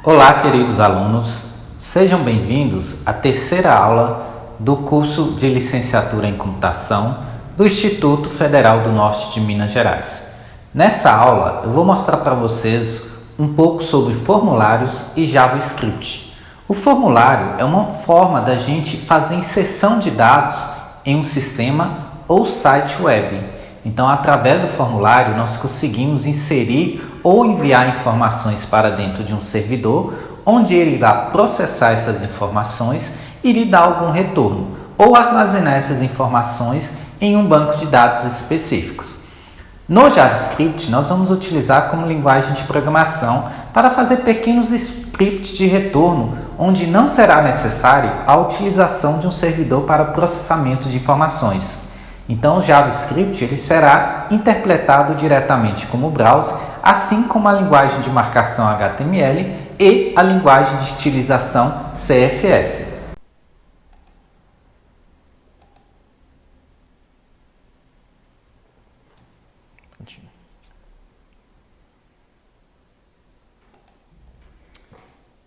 Olá, queridos alunos, sejam bem-vindos à terceira aula do curso de Licenciatura em Computação do Instituto Federal do Norte de Minas Gerais. Nessa aula, eu vou mostrar para vocês um pouco sobre formulários e JavaScript. O formulário é uma forma da gente fazer inserção de dados em um sistema ou site web. Então, através do formulário, nós conseguimos inserir ou enviar informações para dentro de um servidor, onde ele irá processar essas informações e lhe dar algum retorno, ou armazenar essas informações em um banco de dados específicos. No JavaScript, nós vamos utilizar como linguagem de programação para fazer pequenos scripts de retorno, onde não será necessária a utilização de um servidor para o processamento de informações. Então, o JavaScript ele será interpretado diretamente como browser, assim como a linguagem de marcação HTML e a linguagem de estilização CSS.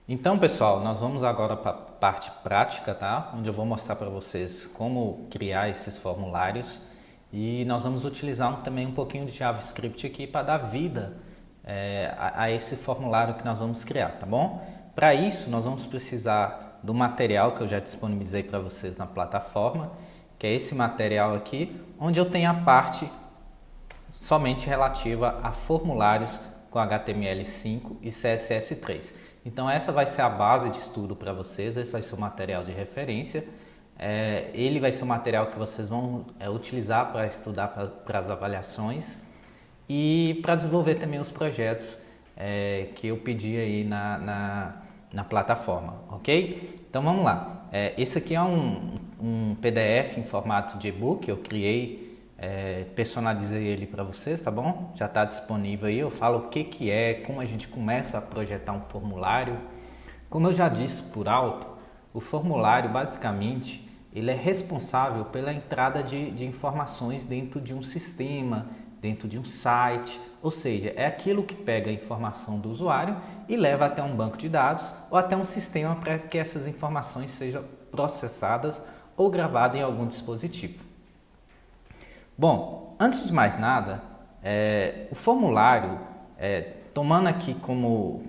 Então, pessoal, nós vamos agora para a parte prática, tá? Onde eu vou mostrar para vocês como criar esses formulários e nós vamos utilizar também um pouquinho de JavaScript aqui para dar vida a esse formulário que nós vamos criar, tá bom? Para isso, nós vamos precisar do material que eu já disponibilizei para vocês na plataforma, que é esse material aqui, onde eu tenho a parte somente relativa a formulários com HTML5 e CSS3. Então essa vai ser a base de estudo para vocês, esse vai ser o material de referência. Ele vai ser o material que vocês vão utilizar para estudar para as avaliações e para desenvolver também os projetos que eu pedi aí na plataforma, ok? Então vamos lá. Esse aqui é um PDF em formato de e-book, eu criei, personalizei ele para vocês, tá bom? Já está disponível aí, eu falo o que é, como a gente começa a projetar um formulário. Como eu já disse por alto, o formulário basicamente ele é responsável pela entrada de informações dentro de um sistema, dentro de um site, ou seja, é aquilo que pega a informação do usuário e leva até um banco de dados ou até um sistema para que essas informações sejam processadas ou gravadas em algum dispositivo. Bom, antes de mais nada, o formulário, tomando aqui como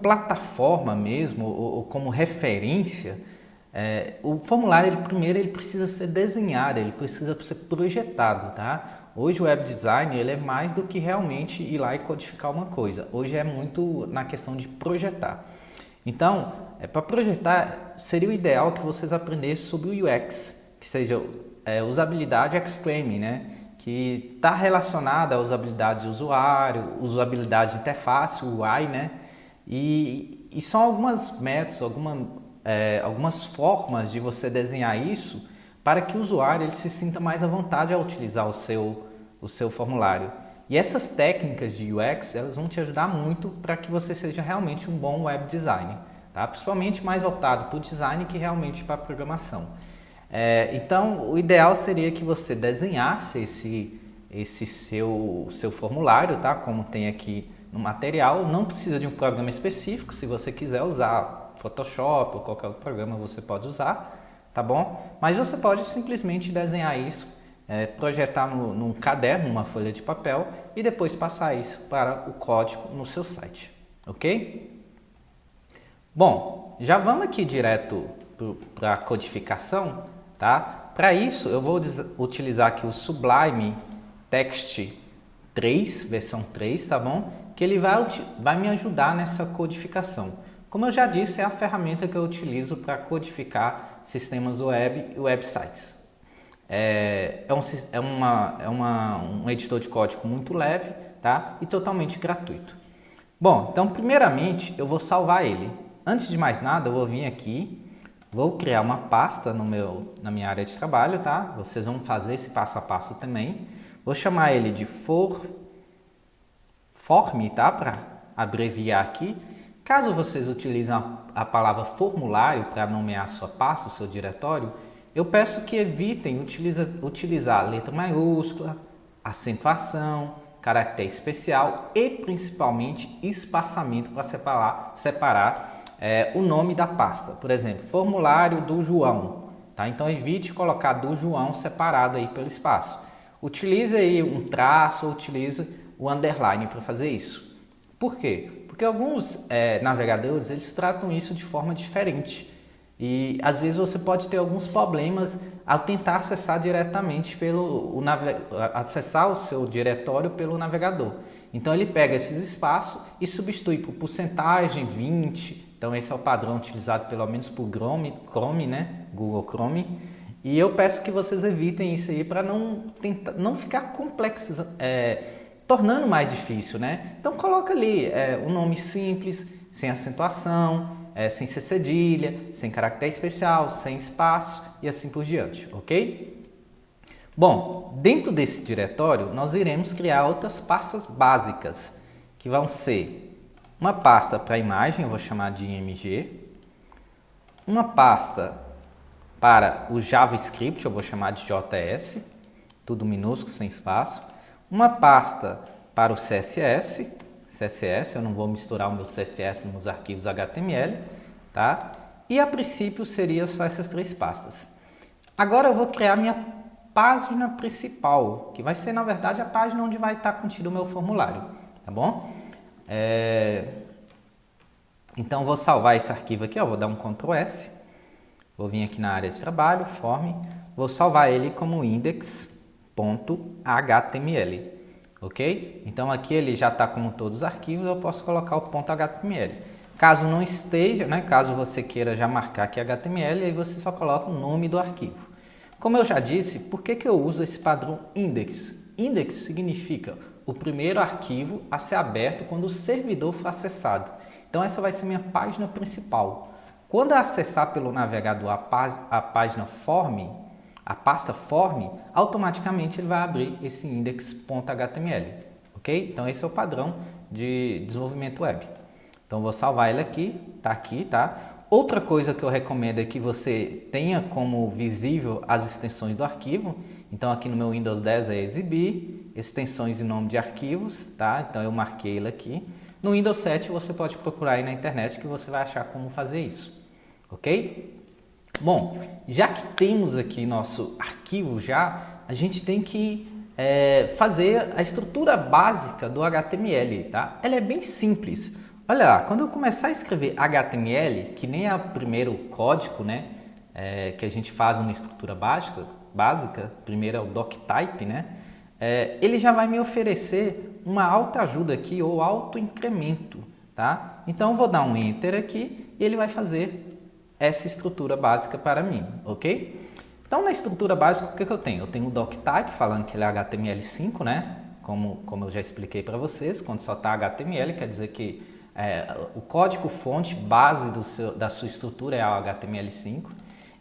plataforma mesmo, ou como referência, o formulário primeiro ele precisa ser desenhado, ele precisa ser projetado, tá? Hoje o web design ele é mais do que realmente ir lá e codificar uma coisa. Hoje é muito na questão de projetar. Então, para projetar, seria o ideal que vocês aprendessem sobre o UX, que seja usabilidade extreme, né? Que está relacionada à usabilidade de usuário, usabilidade de interface, UI, né? E são alguns métodos, algumas formas de você desenhar isso para que o usuário ele se sinta mais à vontade ao utilizar o seu formulário. E essas técnicas de UX, elas vão te ajudar muito para que você seja realmente um bom web designer, tá? Principalmente mais voltado para o design que realmente para a programação. Então, o ideal seria que você desenhasse esse seu formulário, tá? Como tem aqui no material. Não precisa de um programa específico, se você quiser usar Photoshop ou qualquer outro programa você pode usar, tá bom? Mas você pode simplesmente desenhar isso, projetar num caderno, numa folha de papel e depois passar isso para o código no seu site, ok? Bom, já vamos aqui direto para a codificação, tá? Para isso eu vou utilizar aqui o Sublime Text 3, versão 3, tá bom? Que ele vai me ajudar nessa codificação. Como eu já disse, é a ferramenta que eu utilizo para codificar sistemas web e websites. Um editor de código muito leve, tá? E totalmente gratuito. Bom, então primeiramente eu vou salvar ele. Antes de mais nada, eu vou vir aqui, vou criar uma pasta na minha área de trabalho, tá? Vocês vão fazer esse passo a passo também. Vou chamar ele de form, tá? Para abreviar aqui. Caso vocês utilizem a palavra formulário para nomear a sua pasta, o seu diretório, eu peço que evitem utilizar letra maiúscula, acentuação, caractere especial e principalmente espaçamento para separar o nome da pasta. Por exemplo, formulário do João. Tá? Então evite colocar do João separado aí pelo espaço. Utilize aí um traço ou utilize o underline para fazer isso. Por quê? Porque alguns navegadores eles tratam isso de forma diferente. E às vezes você pode ter alguns problemas ao tentar acessar diretamente acessar o seu diretório pelo navegador. Então ele pega esses espaços e substitui por porcentagem 20. Então esse é o padrão utilizado pelo menos por Chrome, né? Google Chrome. E eu peço que vocês evitem isso aí para não ficar complexo, tornando mais difícil, né? Então coloca ali um nome simples, sem acentuação, sem ser cedilha, sem caractere especial, sem espaço e assim por diante, ok? Bom, dentro desse diretório nós iremos criar outras pastas básicas, que vão ser uma pasta para imagem, eu vou chamar de img, uma pasta para o JavaScript, eu vou chamar de JS, tudo minúsculo, sem espaço, uma pasta para o CSS, eu não vou misturar o meu CSS nos arquivos HTML, tá? E a princípio seria só essas três pastas. Agora eu vou criar minha página principal, que vai ser na verdade a página onde vai estar contido o meu formulário, tá bom? Então eu vou salvar esse arquivo aqui, ó, vou dar um Ctrl S, vou vir aqui na área de trabalho, form, vou salvar ele como index.html. Ok? Então aqui ele já está como todos os arquivos, eu posso colocar o .html. Caso não esteja, né, caso você queira já marcar aqui HTML, aí você só coloca o nome do arquivo. Como eu já disse, por que eu uso esse padrão index? Index significa o primeiro arquivo a ser aberto quando o servidor for acessado. Então essa vai ser minha página principal. Quando eu acessar pelo navegador a página form, a pasta form, automaticamente ele vai abrir esse index.html, ok? Então esse é o padrão de desenvolvimento web. Então vou salvar ele aqui, tá? Outra coisa que eu recomendo é que você tenha como visível as extensões do arquivo. Então aqui no meu Windows 10 é exibir, extensões e nome de arquivos, tá? Então eu marquei ele aqui. No Windows 7 você pode procurar aí na internet que você vai achar como fazer isso, ok? Bom, já que temos aqui nosso arquivo a gente tem que fazer a estrutura básica do HTML, tá? Ela é bem simples. Olha lá, quando eu começar a escrever HTML, que nem é o primeiro código, né, que a gente faz numa estrutura básica, primeiro é o doctype, né, ele já vai me oferecer uma autoajuda aqui ou autoincremento, tá? Então eu vou dar um Enter aqui e ele vai fazer essa estrutura básica para mim, ok? Então, na estrutura básica, o que eu tenho? Eu tenho o doctype, falando que ele é HTML5, né? Como eu já expliquei para vocês, quando só está HTML, quer dizer que o código-fonte base da sua estrutura é o HTML5.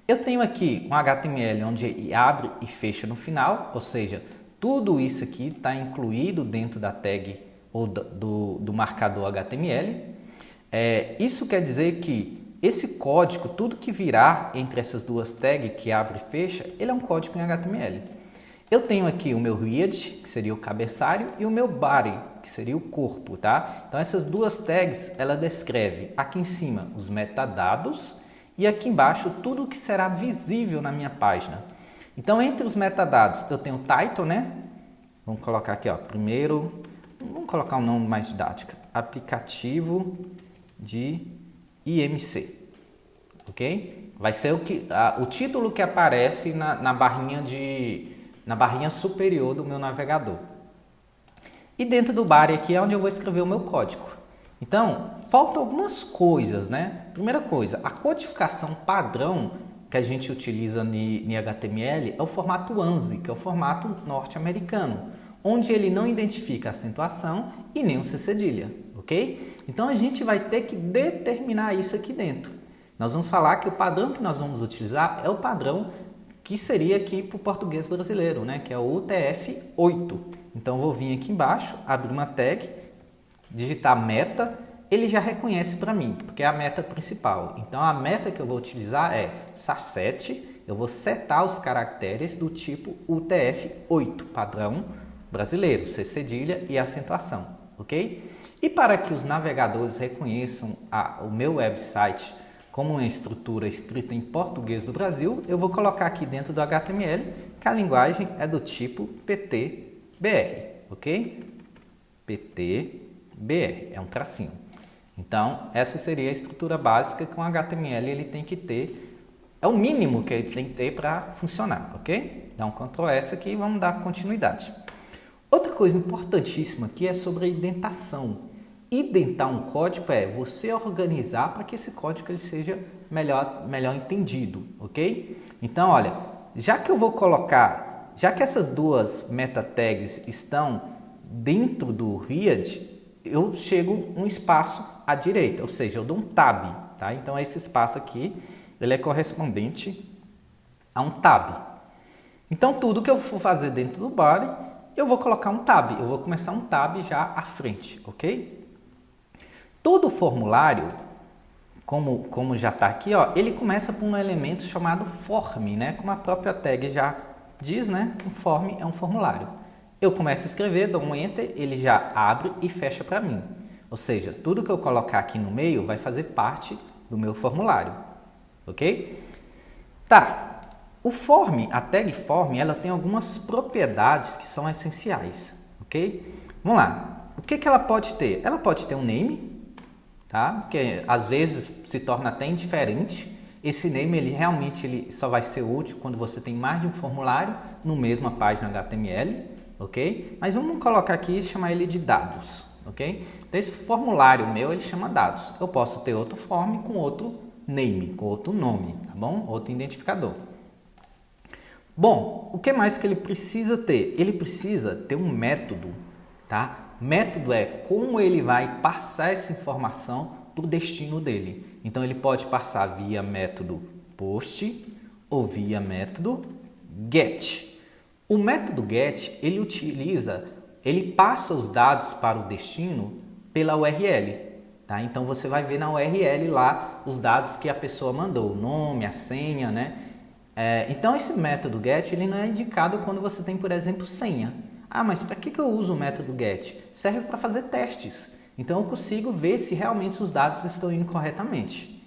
Eu tenho aqui um HTML onde ele abre e fecha no final, ou seja, tudo isso aqui está incluído dentro da tag ou do marcador HTML. Isso quer dizer que esse código, tudo que virar entre essas duas tags, que abre e fecha, ele é um código em HTML. Eu tenho aqui o meu read, que seria o cabeçalho, e o meu body, que seria o corpo, tá? Então essas duas tags, ela descreve aqui em cima os metadados e aqui embaixo tudo que será visível na minha página. Então entre os metadados eu tenho o title, né? Vamos colocar aqui, ó, primeiro, vamos colocar um nome mais didático, aplicativo de IMC, ok? Vai ser o título que aparece na barrinha superior do meu navegador. E dentro do body aqui é onde eu vou escrever o meu código. Então, faltam algumas coisas, né? Primeira coisa, a codificação padrão que a gente utiliza em HTML é o formato ANSI, que é o formato norte-americano, onde ele não identifica acentuação e nem o C cedilha, ok? Então a gente vai ter que determinar isso aqui dentro. Nós vamos falar que o padrão que nós vamos utilizar é o padrão que seria aqui para o português brasileiro, né? Que é o UTF-8. Então vou vir aqui embaixo, abrir uma tag, digitar meta, ele já reconhece para mim, porque é a meta principal. Então a meta que eu vou utilizar é SAR7, eu vou setar os caracteres do tipo UTF-8, padrão brasileiro, C cedilha e acentuação, ok? E para que os navegadores reconheçam o meu website como uma estrutura escrita em português do Brasil, eu vou colocar aqui dentro do HTML que a linguagem é do tipo PTBR, ok? PTBR, é um tracinho. Então, essa seria a estrutura básica que um HTML ele tem que ter, é o mínimo que ele tem que ter para funcionar, ok? Dá um Ctrl S aqui e vamos dar continuidade. Outra coisa importantíssima aqui é sobre a indentação. Identar um código é você organizar para que esse código ele seja melhor entendido, ok? Então, olha, já que essas duas meta tags estão dentro do read, eu chego um espaço à direita, ou seja, eu dou um tab, tá? Então, esse espaço aqui, ele é correspondente a um tab. Então, tudo que eu for fazer dentro do body, eu vou colocar um tab, eu vou começar um tab já à frente, ok? Todo formulário, como já está aqui, ó, ele começa por um elemento chamado form, né? Como a própria tag já diz, né? Um form é um formulário. Eu começo a escrever, dou um enter, ele já abre e fecha para mim. Ou seja, tudo que eu colocar aqui no meio vai fazer parte do meu formulário, ok? Tá, a tag form, ela tem algumas propriedades que são essenciais, ok? Vamos lá, o que ela pode ter? Ela pode ter um name, tá? Porque às vezes se torna até indiferente. Esse name ele só vai ser útil quando você tem mais de um formulário no mesma página HTML, ok? Mas vamos colocar aqui e chamar ele de dados, ok? Então esse formulário meu ele chama dados. Eu posso ter outro form com outro name, com outro nome, tá bom? Outro identificador. Bom, o que mais que ele precisa ter? Ele precisa ter um método, tá? Método é como ele vai passar essa informação para o destino dele. Então, ele pode passar via método post ou via método get. O método get, ele passa os dados para o destino pela URL. Tá? Então, você vai ver na URL lá os dados que a pessoa mandou, o nome, a senha, né? Então, esse método get ele não é indicado quando você tem, por exemplo, senha. Ah, mas para que eu uso o método get? Serve para fazer testes. Então, eu consigo ver se realmente os dados estão indo corretamente.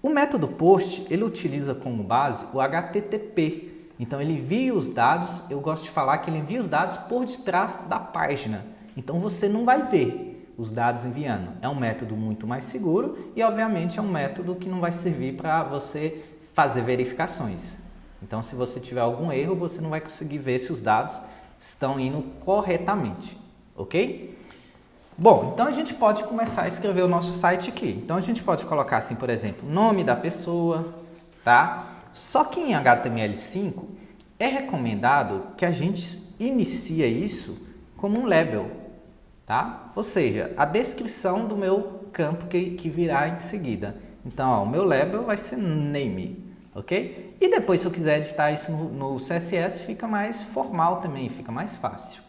O método post, ele utiliza como base o HTTP. Então, ele envia os dados, eu gosto de falar que ele envia os dados por detrás da página. Então, você não vai ver os dados enviando. É um método muito mais seguro e, obviamente, é um método que não vai servir para você fazer verificações. Então, se você tiver algum erro, você não vai conseguir ver se os dados estão indo corretamente, ok? Bom, então a gente pode começar a escrever o nosso site aqui. Então a gente pode colocar assim, por exemplo, nome da pessoa, tá? Só que em HTML5 é recomendado que a gente inicie isso como um label, tá? Ou seja, a descrição do meu campo que virá em seguida. Então, ó, o meu label vai ser name, ok? E depois, se eu quiser editar isso no CSS, fica mais formal também, fica mais fácil.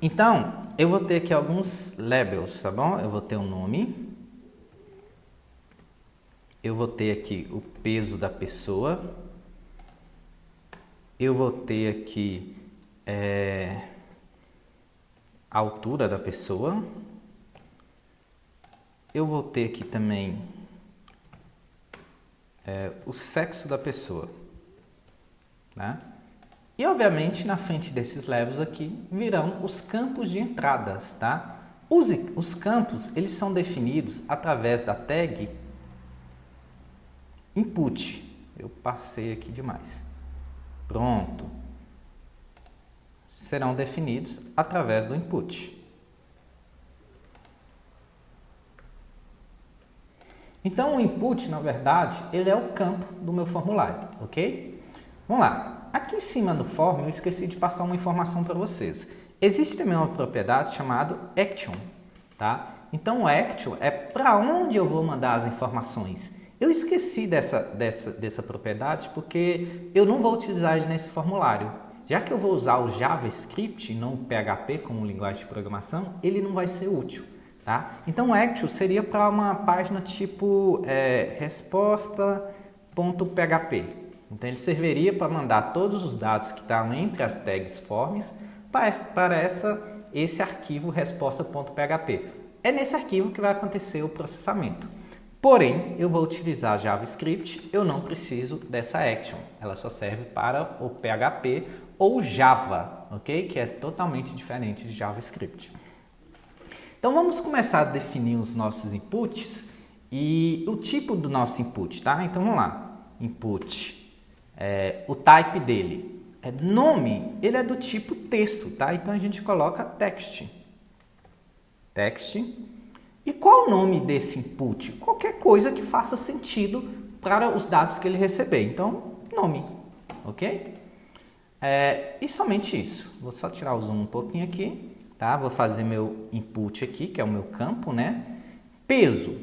Então, eu vou ter aqui alguns labels, tá bom? Eu vou ter um nome. Eu vou ter aqui o peso da pessoa. Eu vou ter aqui a altura da pessoa. Eu vou ter aqui também o sexo da pessoa, né? E obviamente na frente desses labels aqui virão os campos de entradas, tá? Os campos eles são definidos através da tag input. Eu passei aqui demais. Pronto. Serão definidos através do input. Então, o input, na verdade, ele é o campo do meu formulário, ok? Vamos lá. Aqui em cima do form, eu esqueci de passar uma informação para vocês. Existe também uma propriedade chamada action, tá? Então, o action é para onde eu vou mandar as informações. Eu esqueci dessa propriedade porque eu não vou utilizar ele nesse formulário. Já que eu vou usar o JavaScript, não o PHP como linguagem de programação, ele não vai ser útil. tá? Então, actual seria para uma página tipo resposta.php. Então, ele serviria para mandar todos os dados que estão entre as tags forms para esse arquivo resposta.php. É nesse arquivo que vai acontecer o processamento. Porém, eu vou utilizar JavaScript, eu não preciso dessa action. Ela só serve para o PHP ou Java, ok? Que é totalmente diferente de JavaScript. Então, vamos começar a definir os nossos inputs e o tipo do nosso input, tá? Então, vamos lá. Input, o type dele. Nome, ele é do tipo texto, tá? Então, a gente coloca text. Text. E qual o nome desse input? Qualquer coisa que faça sentido para os dados que ele receber. Então, nome, ok? E somente isso. Vou só tirar o zoom um pouquinho aqui, tá? Vou fazer meu input aqui, que é o meu campo, né? Peso.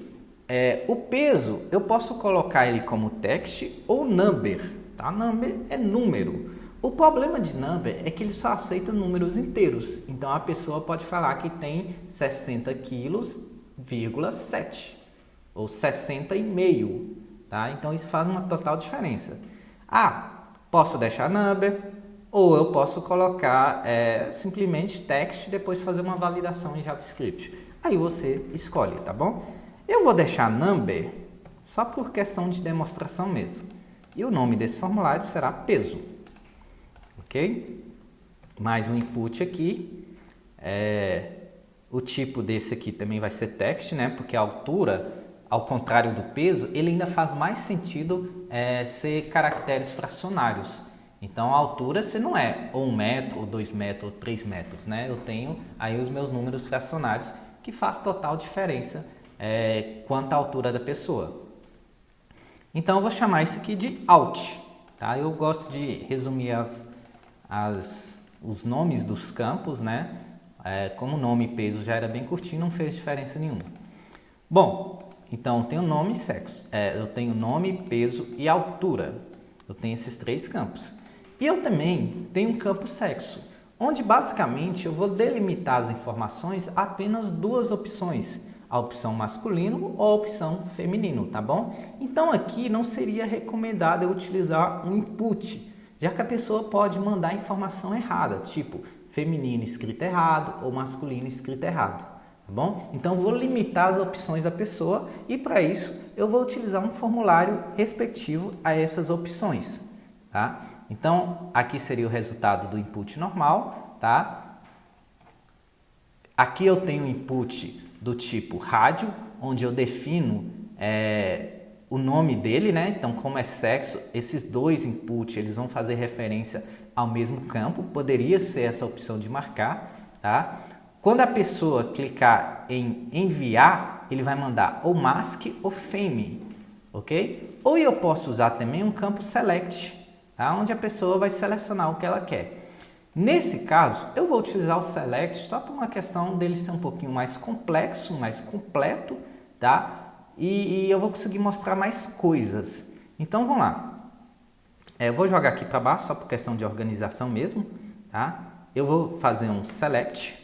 O peso, eu posso colocar ele como text ou number, tá? Number é número. O problema de number é que ele só aceita números inteiros. Então, a pessoa pode falar que tem 60 quilos, 7 ou 60,5, tá? Então isso faz uma total diferença. Posso deixar number ou eu posso colocar simplesmente text e depois fazer uma validação em JavaScript. Aí você escolhe, tá bom? Eu vou deixar number só por questão de demonstração mesmo. E o nome desse formulário será peso, ok? Mais um input aqui. O tipo desse aqui também vai ser text, né? Porque a altura, ao contrário do peso, ele ainda faz mais sentido ser caracteres fracionários. Então, a altura você não é ou 1 metro, ou 2 metros, ou 3 metros, né? Eu tenho aí os meus números fracionários que faz total diferença quanto à altura da pessoa. Então, eu vou chamar isso aqui de out, tá? Eu gosto de resumir os nomes dos campos, né? Como nome e peso já era bem curtinho, não fez diferença nenhuma. Bom, então eu tenho nome e sexo. Eu tenho nome, peso e altura. Eu tenho esses 3 campos. E eu também tenho um campo sexo, onde basicamente eu vou delimitar as informações a apenas 2 opções. A opção masculino ou a opção feminino, tá bom? Então aqui não seria recomendado eu utilizar um input, já que a pessoa pode mandar informação errada, tipo feminino escrito errado ou masculino escrito errado, tá bom? Então, eu vou limitar as opções da pessoa e, para isso, eu vou utilizar um formulário respectivo a essas opções, tá? Então, aqui seria o resultado do input normal, tá? Aqui eu tenho um input do tipo rádio, onde eu defino o nome dele, né? Então, como é sexo, esses 2 inputs eles vão fazer referência ao mesmo campo, poderia ser essa opção de marcar, tá? Quando a pessoa clicar em enviar, ele vai mandar ou mask ou fame, ok? Ou eu posso usar também um campo select, tá? Onde a pessoa vai selecionar o que ela quer. Nesse caso, eu vou utilizar o select só por uma questão dele ser um pouquinho mais complexo, mais completo, tá? E eu vou conseguir mostrar mais coisas. Então, vamos lá. Eu vou jogar aqui para baixo, só por questão de organização mesmo, tá? Eu vou fazer um select.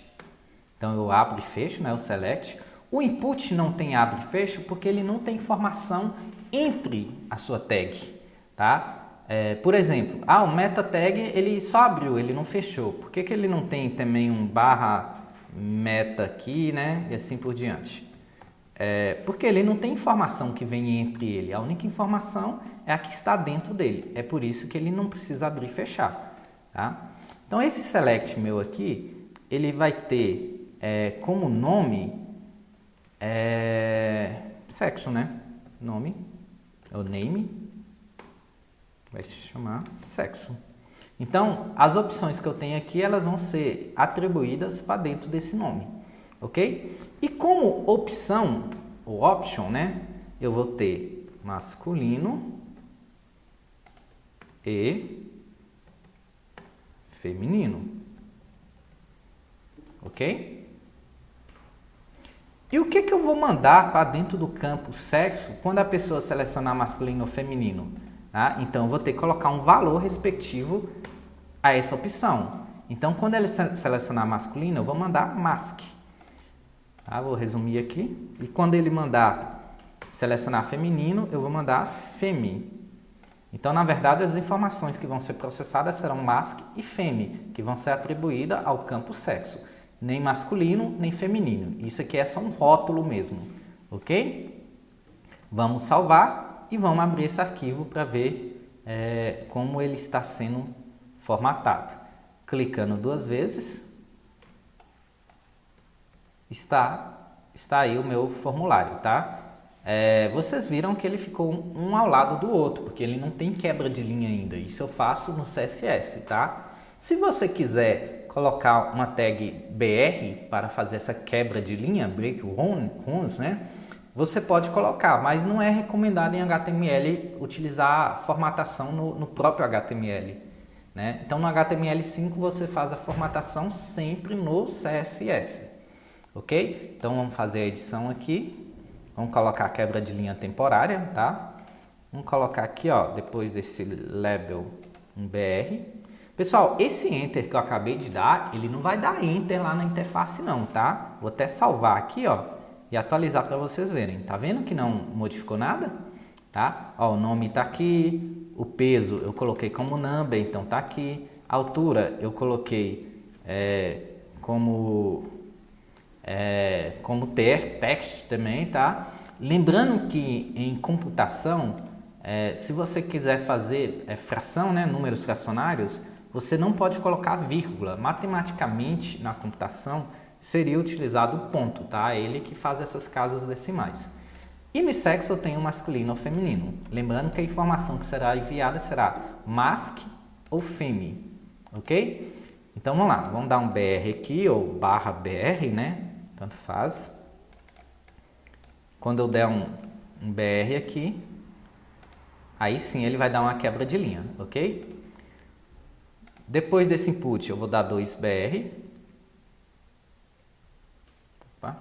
Então, eu abro e fecho, né? O select. O input não tem abre e fecho porque ele não tem informação entre a sua tag, tá? Por exemplo, o meta tag, ele só abriu, ele não fechou. Por que ele não tem também um barra meta aqui, né? E assim por diante. Porque ele não tem informação que vem entre ele. A única informação é a que está dentro dele. É por isso que ele não precisa abrir e fechar, tá? Então, esse select meu aqui, ele vai ter como nome sexo, né? Nome, é o name, vai se chamar sexo. Então, as opções que eu tenho aqui, elas vão ser atribuídas para dentro desse nome, ok? E como opção, ou option, né? Eu vou ter masculino e feminino, ok? E o que eu vou mandar para dentro do campo sexo quando a pessoa selecionar masculino ou feminino? Tá? Então, eu vou ter que colocar um valor respectivo a essa opção. Então, quando ele selecionar masculino, eu vou mandar mask. Tá? Vou resumir aqui. E quando ele mandar selecionar feminino, eu vou mandar femi. Então, na verdade, as informações que vão ser processadas serão mask e femi, que vão ser atribuídas ao campo sexo. Nem masculino, nem feminino. Isso aqui é só um rótulo mesmo, ok? Vamos salvar e vamos abrir esse arquivo para ver como ele está sendo formatado. Clicando 2 vezes, está aí o meu formulário, tá? Vocês viram que ele ficou um ao lado do outro, porque ele não tem quebra de linha ainda. Isso eu faço no CSS, tá? Se você quiser colocar uma tag BR para fazer essa quebra de linha, break runs, né? Você pode colocar, mas não é recomendado em HTML utilizar formatação no próprio HTML, né? Então no HTML5 você faz a formatação sempre no CSS, ok? Então vamos fazer a edição aqui. Vamos colocar a quebra de linha temporária, tá? Vamos colocar aqui, ó, depois desse label, um BR. Pessoal, esse Enter que eu acabei de dar, ele não vai dar Enter lá na interface não, tá? Vou até salvar aqui, ó, e atualizar para vocês verem. Tá vendo que não modificou nada? Tá? Ó, o nome tá aqui, o peso eu coloquei como number, então tá aqui. A altura eu coloquei como text também, tá? Lembrando que em computação, se você quiser fazer fração, né, números fracionários, você não pode colocar vírgula. Matematicamente, na computação, seria utilizado o ponto, tá? Ele que faz essas casas decimais. E no sexo eu tenho masculino ou feminino. Lembrando que a informação que será enviada será mask ou femi, ok? Então vamos lá, vamos dar um BR aqui, ou barra BR, né? Tanto faz. Quando eu der um BR aqui, aí sim ele vai dar uma quebra de linha, ok? Depois desse input eu vou dar 2 BR. Opa.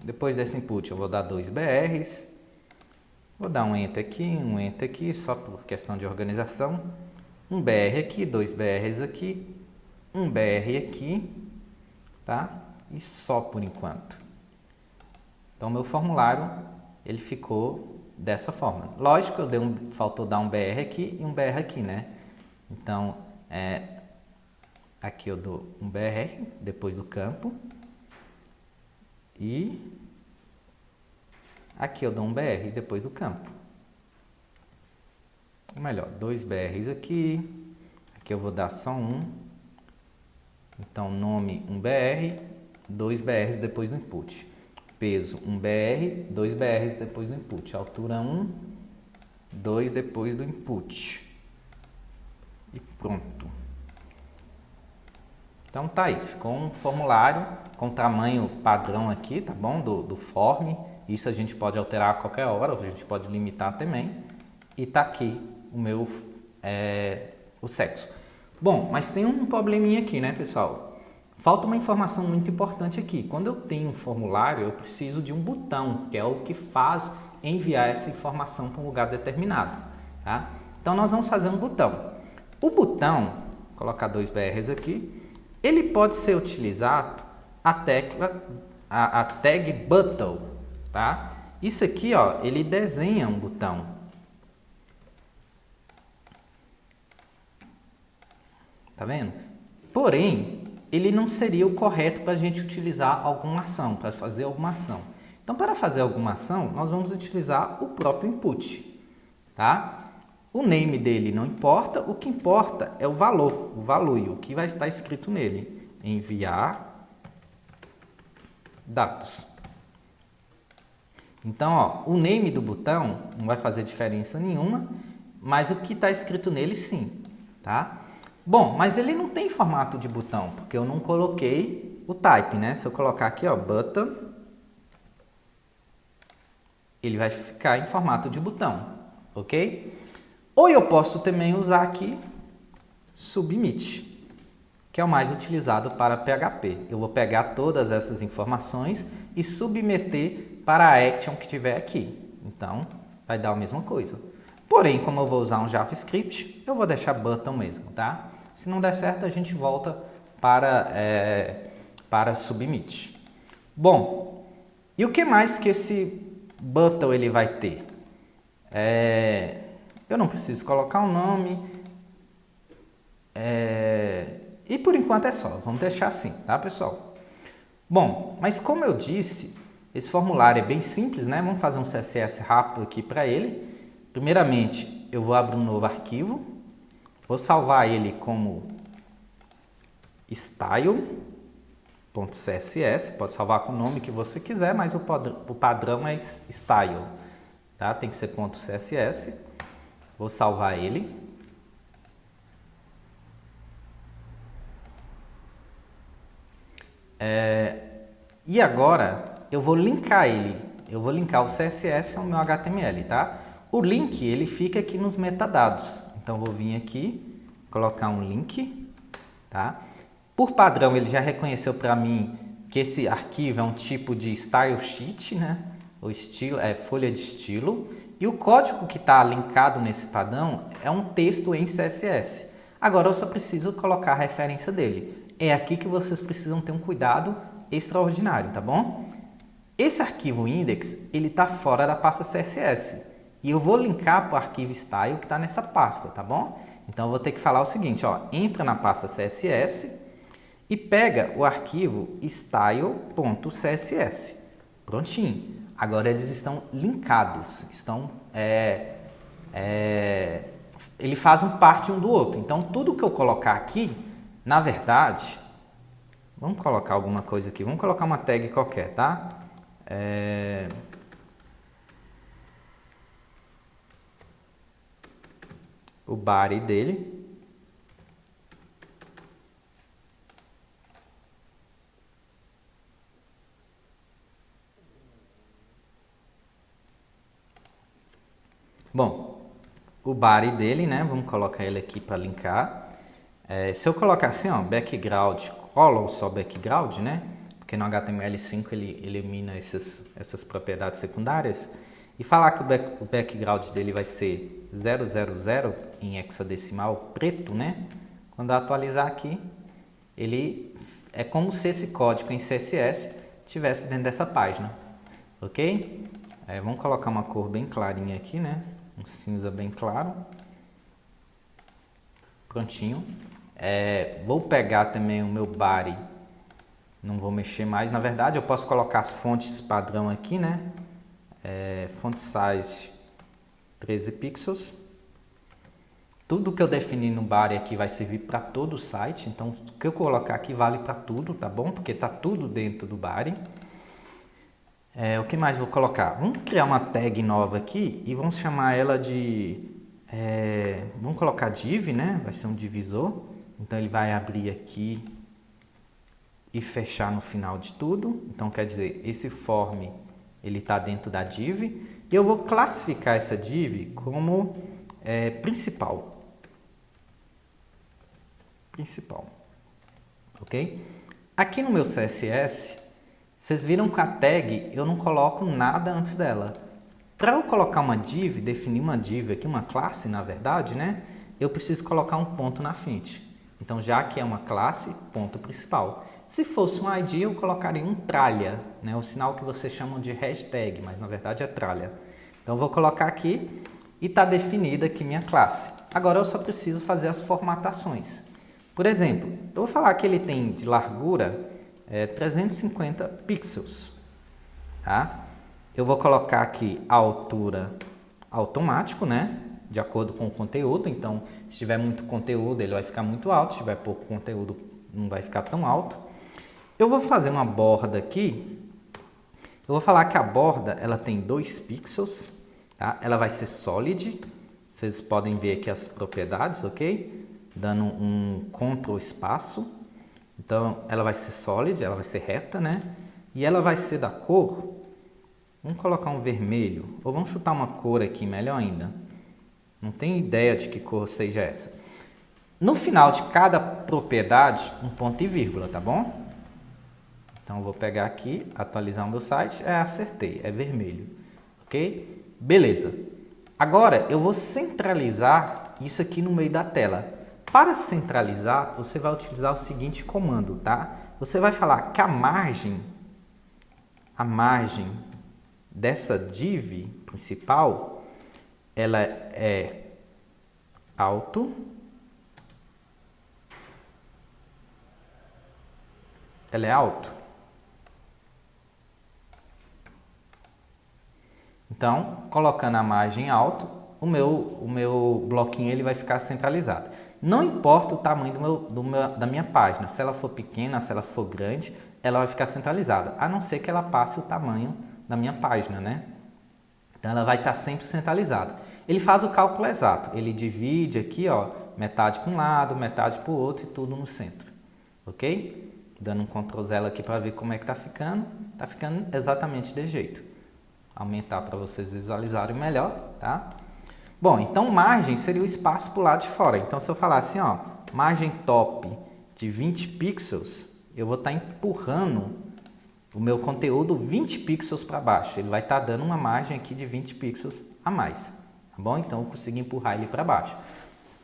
Depois desse input eu vou dar 2 BRs. Vou dar um Enter aqui, só por questão de organização. Um BR aqui, 2 BRs aqui, um BR aqui, tá? E só por enquanto. Então, meu formulário, ele ficou dessa forma. Lógico, faltou dar um BR aqui e um BR aqui, né? Então, aqui eu dou um BR depois do campo. E aqui eu dou um BR depois do campo. Ou melhor, 2 BRs aqui. Aqui eu vou dar só um. Então, nome, um BR, 2 BRs depois do input. Peso, um BR, 2 BRs depois do input. Altura, 1, 2 depois do input. E pronto. Então, tá aí. Ficou um formulário com tamanho padrão aqui, tá bom? Do form. Isso a gente pode alterar a qualquer hora, a gente pode limitar também. E tá aqui o meu o sexo. Bom, mas tem um probleminha aqui, né, pessoal? Falta uma informação muito importante aqui. Quando eu tenho um formulário, eu preciso de um botão, que é o que faz enviar essa informação para um lugar determinado, tá? Então, nós vamos fazer um botão. O botão, vou colocar 2 BRs aqui, ele pode ser utilizado a tag button, tá? Isso aqui, ó, ele desenha um botão. Tá vendo? Porém, ele não seria o correto para a gente utilizar alguma ação, para fazer alguma ação. Então, para fazer alguma ação, nós vamos utilizar o próprio input, tá? O name dele não importa, o que importa é o valor, o value, o que vai estar escrito nele. Enviar dados. Então, ó, o name do botão não vai fazer diferença nenhuma, mas o que está escrito nele sim, tá? Bom, mas ele não tem formato de botão, porque eu não coloquei o type, né? Se eu colocar aqui, ó, button, ele vai ficar em formato de botão, ok? Ou eu posso também usar aqui submit, que é o mais utilizado para PHP. Eu vou pegar todas essas informações e submeter para a action que tiver aqui. Então, vai dar a mesma coisa. Porém, como eu vou usar um JavaScript, eu vou deixar button mesmo, tá? Se não der certo, a gente volta para para Submit. Bom, e o que mais que esse button ele vai ter? Eu não preciso colocar um nome. E por enquanto é só. Vamos deixar assim, tá, pessoal? Bom, mas como eu disse, esse formulário é bem simples, né? Vamos fazer um CSS rápido aqui para ele. Primeiramente, eu vou abrir um novo arquivo. Vou salvar ele como style.css. Pode salvar com o nome que você quiser, mas o padrão é style. Tá? Tem que ser .css. Vou salvar ele. E agora eu vou linkar ele. Eu vou linkar o CSS ao meu HTML, tá? O link ele fica aqui nos metadados. Então eu vou vir aqui, colocar um link, tá? Por padrão ele já reconheceu para mim que esse arquivo é um tipo de style sheet, né? O estilo é folha de estilo. E o código que está linkado nesse padrão é um texto em CSS. Agora eu só preciso colocar a referência dele. É aqui que vocês precisam ter um cuidado extraordinário, tá bom? Esse arquivo index, ele está fora da pasta CSS. E eu vou linkar para o arquivo style que está nessa pasta, tá bom? Então eu vou ter que falar o seguinte, ó, entra na pasta CSS e pega o arquivo style.css. Prontinho. Agora eles estão linkados, eles fazem parte um do outro. Então tudo que eu colocar aqui, na verdade, vamos colocar alguma coisa aqui, vamos colocar uma tag qualquer, tá? O body dele. Bom, o body dele, né? Vamos colocar ele aqui para linkar. Se eu colocar assim, ó, background, color só background, né? Porque no HTML5 ele elimina essas propriedades secundárias. E falar que o background dele vai ser 000 em hexadecimal preto, né? Quando eu atualizar aqui, ele é como se esse código em CSS estivesse dentro dessa página, ok? Vamos colocar uma cor bem clarinha aqui, né? Um cinza bem claro. Prontinho. Vou pegar também o meu body, não vou mexer mais. Na verdade, eu posso colocar as fontes padrão aqui, né? Font size 13 pixels. Tudo que eu definir no body aqui vai servir para todo o site. Então, o que eu colocar aqui vale para tudo, tá bom? Porque tá tudo dentro do body. O que mais vou colocar? Vamos criar uma tag nova aqui e vamos chamar ela de... vamos colocar div, né? Vai ser um divisor. Então, ele vai abrir aqui e fechar no final de tudo. Então, quer dizer, esse form, ele está dentro da div. E eu vou classificar essa div como principal. Ok? Aqui no meu CSS, vocês viram que a tag eu não coloco nada antes dela. Para eu colocar uma div, definir uma div aqui, uma classe na verdade, né? Eu preciso colocar um ponto na frente. Então, já que é uma classe, ponto principal. Se fosse um ID, eu colocaria um tralha, né? O sinal que vocês chamam de hashtag, mas na verdade é tralha. Então, eu vou colocar aqui e está definida aqui minha classe. Agora, eu só preciso fazer as formatações. Por exemplo, eu vou falar que ele tem de largura 350 pixels. Tá? Eu vou colocar aqui a altura automático, né? De acordo com o conteúdo. Então, se tiver muito conteúdo, ele vai ficar muito alto. Se tiver pouco conteúdo, não vai ficar tão alto. Eu vou fazer uma borda aqui. Eu vou falar que a borda ela tem 2 pixels. Tá? Ela vai ser solid. Vocês podem ver aqui as propriedades, ok? Dando um Ctrl espaço. Então, ela vai ser solid, ela vai ser reta, né? E ela vai ser da cor... Vamos colocar um vermelho. Ou vamos chutar uma cor aqui, melhor ainda. Não tenho ideia de que cor seja essa. No final de cada propriedade, um ponto e vírgula, tá bom? Então, eu vou pegar aqui, atualizar o meu site. Acertei, é vermelho. Ok? Beleza. Agora, eu vou centralizar isso aqui no meio da tela. Para centralizar, você vai utilizar o seguinte comando, tá? Você vai falar que a margem dessa div principal, ela é alto, Então, colocando a margem alto, o meu bloquinho ele vai ficar centralizado. Não importa o tamanho da minha página, se ela for pequena, se ela for grande, ela vai ficar centralizada, a não ser que ela passe o tamanho da minha página, né? Então, ela vai estar sempre centralizada. Ele faz o cálculo exato, ele divide aqui, ó, metade para um lado, metade para o outro e tudo no centro, ok? Dando um Ctrl Z aqui para ver como é que está ficando exatamente desse jeito. Aumentar para vocês visualizarem melhor, tá? Bom, então margem seria o espaço para o lado de fora. Então, se eu falar assim, ó, margem top de 20 pixels, eu vou estar empurrando o meu conteúdo 20 pixels para baixo. Ele vai estar dando uma margem aqui de 20 pixels a mais, tá bom? Então, eu consigo empurrar ele para baixo.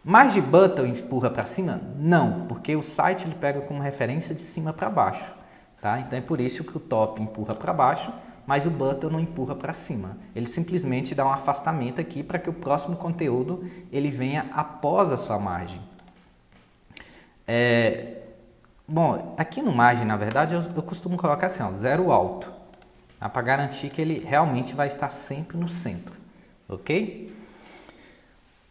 Margem button empurra para cima? Não, porque o site ele pega como referência de cima para baixo, tá? Então, é por isso que o top empurra para baixo, mas o button não empurra para cima. Ele simplesmente dá um afastamento aqui para que o próximo conteúdo ele venha após a sua margem. Bom, aqui no margem, na verdade, eu costumo colocar assim, ó, 0 alto, tá? Para garantir que ele realmente vai estar sempre no centro, ok?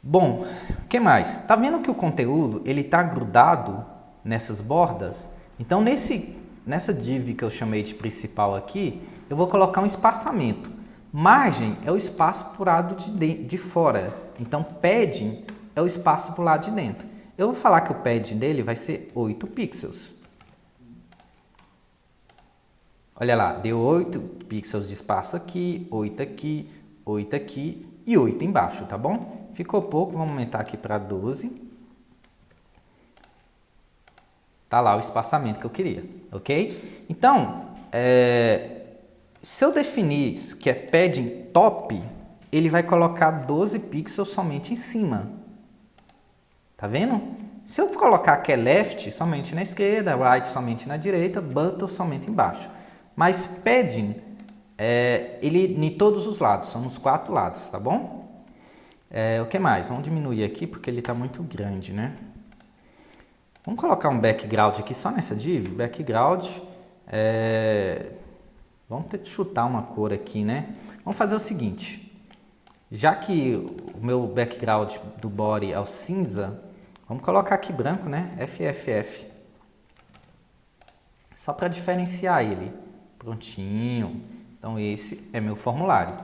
Bom, o que mais? Tá vendo que o conteúdo ele está grudado nessas bordas? Então, nessa div que eu chamei de principal aqui, eu vou colocar um espaçamento. Margem é o espaço para o lado de fora. Então, padding é o espaço para o lado de dentro. Eu vou falar que o padding dele vai ser 8 pixels. Olha lá, deu 8 pixels de espaço aqui, 8 aqui, 8 aqui e 8 embaixo, tá bom? Ficou pouco, vamos aumentar aqui para 12. Tá lá o espaçamento que eu queria, ok? Então, se eu definir que é padding top, ele vai colocar 12 pixels somente em cima. Tá vendo? Se eu colocar que é left somente na esquerda, right somente na direita, button somente embaixo. Mas padding, ele em todos os lados, são nos 4 lados, tá bom? O que mais? Vamos diminuir aqui porque ele está muito grande, né? Vamos colocar um background aqui só nessa div. Background, vamos ter que chutar uma cor aqui, né? Vamos fazer o seguinte. Já que o meu background do body é o cinza, vamos colocar aqui branco, né? FFF. Só para diferenciar ele. Prontinho. Então, esse é meu formulário.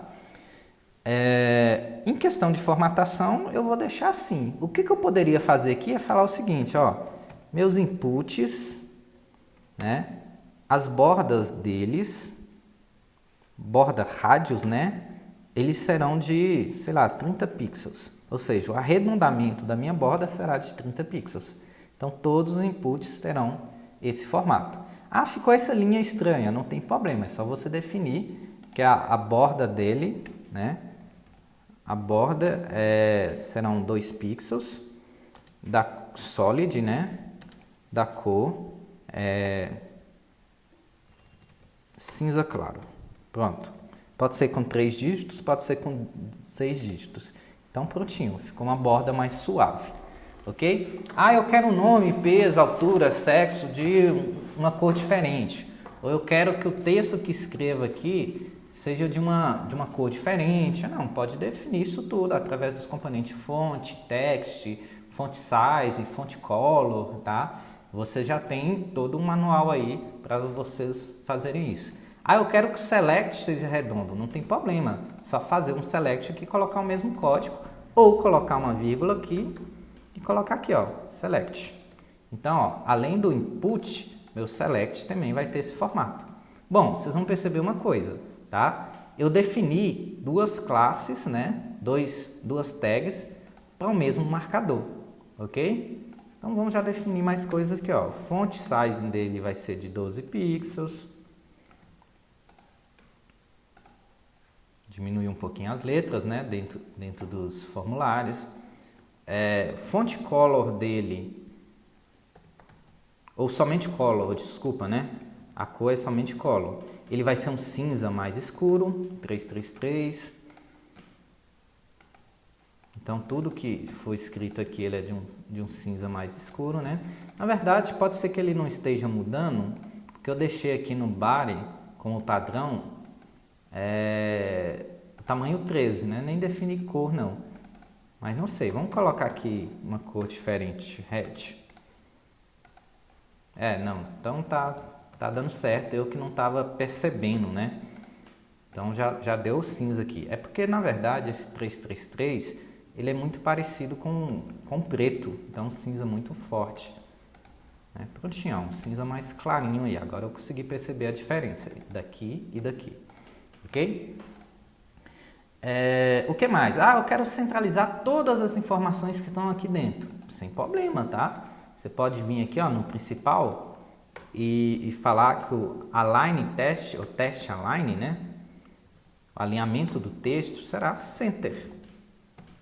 Em questão de formatação, eu vou deixar assim. O que eu poderia fazer aqui é falar o seguinte, ó. Meus inputs, né? As bordas deles, borda rádios, né? Eles serão de, sei lá, 30 pixels. Ou seja, o arredondamento da minha borda será de 30 pixels. Então, todos os inputs terão esse formato. Ah, ficou essa linha estranha, não tem problema. É só você definir que a borda dele, né? A borda serão 2 pixels da solid, né? Da cor cinza claro. Pronto. Pode ser com 3 dígitos, pode ser com 6 dígitos. Então, prontinho. Ficou uma borda mais suave. Ok? Ah, eu quero um nome, peso, altura, sexo de uma cor diferente. Ou eu quero que o texto que escreva aqui seja de uma cor diferente. Não, pode definir isso tudo através dos componentes font, text, font size, font color, tá? Você já tem todo um manual aí para vocês fazerem isso. Ah, eu quero que o select seja redondo. Não tem problema. Só fazer um select aqui e colocar o mesmo código. Ou colocar uma vírgula aqui e colocar aqui, ó, select. Então, ó, além do input, meu select também vai ter esse formato. Bom, vocês vão perceber uma coisa, tá? Eu defini 2 classes, né? Duas tags para o mesmo marcador, ok? Então, vamos já definir mais coisas aqui, ó. Font size dele vai ser de 12 pixels. Diminuir um pouquinho as letras, né? Dentro dos formulários. Font color dele ou somente color, desculpa, né? A cor é somente color. Ele vai ser um cinza mais escuro, 333. Então, tudo que for escrito aqui ele é de um cinza mais escuro, né? Na verdade, pode ser que ele não esteja mudando, porque eu deixei aqui no body como padrão tamanho 13, né? Nem defini cor, não. Mas não sei, vamos colocar aqui uma cor diferente, red. Não, então tá dando certo, eu que não estava percebendo, né? Então já deu o cinza aqui. É porque, na verdade, esse 333, ele é muito parecido com preto, então cinza muito forte. Prontinho, um cinza mais clarinho aí. Agora eu consegui perceber a diferença daqui e daqui, ok? O que mais? Eu quero centralizar todas as informações que estão aqui dentro. Sem problema, tá? Você pode vir aqui no principal e falar que o align test, ou test align, né? O alinhamento do texto será center.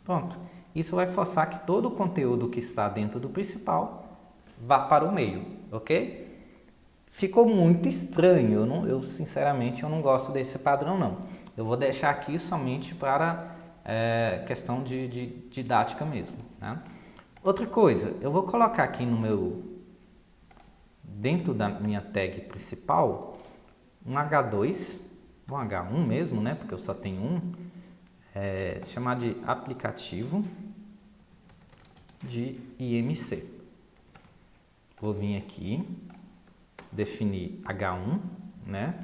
Pronto. Isso vai forçar que todo o conteúdo que está dentro do principal vá para o meio, ok? Ficou muito estranho, eu sinceramente eu não gosto desse padrão não. Eu vou deixar aqui somente para questão de didática mesmo, né? Outra coisa, eu vou colocar aqui dentro da minha tag principal, um H2, um H1 mesmo, né? Porque eu só tenho um, chamar de aplicativo de IMC. Vou vir aqui, definir H1, né?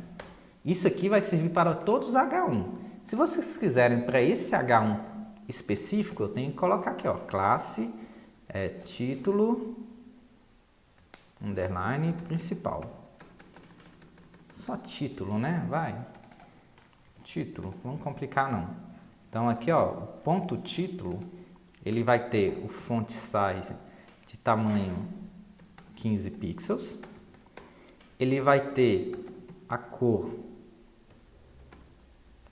Isso aqui vai servir para todos os H1. Se vocês quiserem para esse H1 específico, eu tenho que colocar aqui, classe, título, underline, principal. Só título, né? Vai. Título, não vamos complicar não. Então aqui, o ponto título, ele vai ter o font size de tamanho 15 pixels. Ele vai ter a cor